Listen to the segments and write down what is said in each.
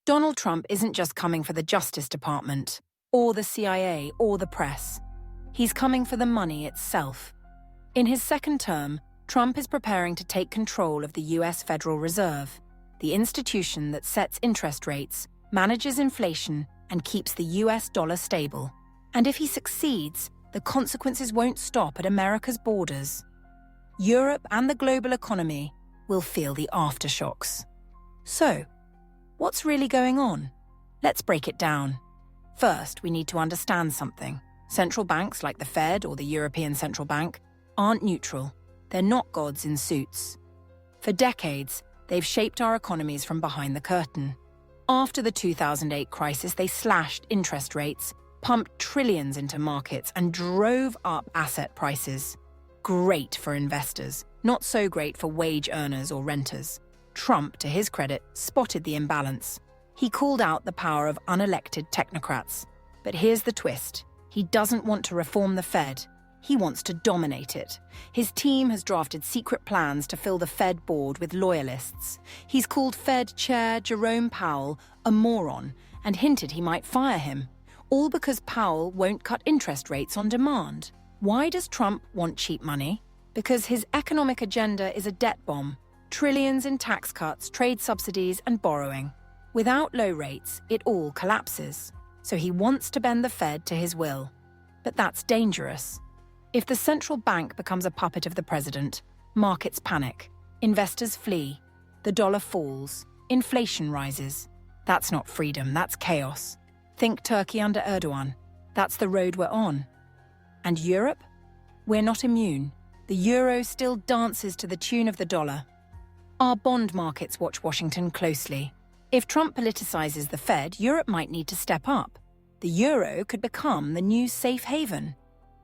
Donald Trump isn't just coming for the Justice Department, or the CIA, or the press. He's coming for the money itself. In his second term, Trump is preparing to take control of the US Federal Reserve, the institution that sets interest rates, manages inflation, and keeps the US dollar stable. And if he succeeds, the consequences won't stop at America's borders. Europe and the global economy will feel the aftershocks. So, what's really going on? Let's break it down. First, we need to understand something. Central banks like the Fed or the European Central Bank aren't neutral. They're not gods in suits. For decades, they've shaped our economies from behind the curtain. After the 2008 crisis, they slashed interest rates, pumped trillions into markets, and drove up asset prices. Great for investors, not so great for wage earners or renters. Trump, to his credit, spotted the imbalance. He called out the power of unelected technocrats. But here's the twist. He doesn't want to reform the Fed. He wants to dominate it. His team has drafted secret plans to fill the Fed board with loyalists. He's called Fed Chair Jerome Powell a moron and hinted he might fire him, all because Powell won't cut interest rates on demand. Why does Trump want cheap money? Because his economic agenda is a debt bomb. Trillions in tax cuts, trade subsidies, and borrowing. Without low rates, it all collapses. So he wants to bend the Fed to his will. But that's dangerous. If the central bank becomes a puppet of the president, markets panic, investors flee, the dollar falls, inflation rises. That's not freedom, that's chaos. Think Turkey under Erdogan. That's the road we're on. And Europe? We're not immune. The euro still dances to the tune of the dollar. Our bond markets watch Washington closely. If Trump politicizes the Fed, Europe might need to step up. The euro could become the new safe haven.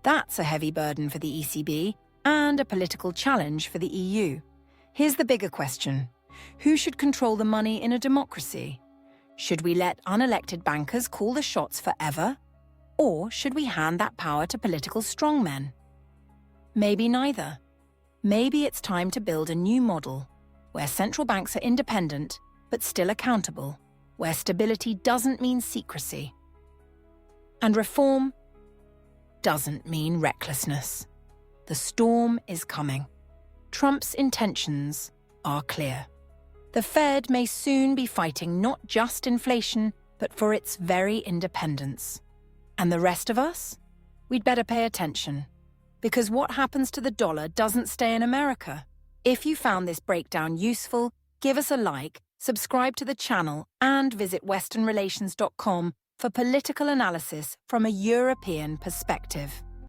That's a heavy burden for the ECB and a political challenge for the EU. Here's the bigger question. Who should control the money in a democracy? Should we let unelected bankers call the shots forever? Or should we hand that power to political strongmen? Maybe neither. Maybe it's time to build a new model where central banks are independent but still accountable, where stability doesn't mean secrecy. And reform doesn't mean recklessness. The storm is coming. Trump's intentions are clear. The Fed may soon be fighting not just inflation, but for its very independence. And the rest of us? We'd better pay attention. Because what happens to the dollar doesn't stay in America. If you found this breakdown useful, give us a like, subscribe to the channel, and visit WesternRelations.com for political analysis from a European perspective.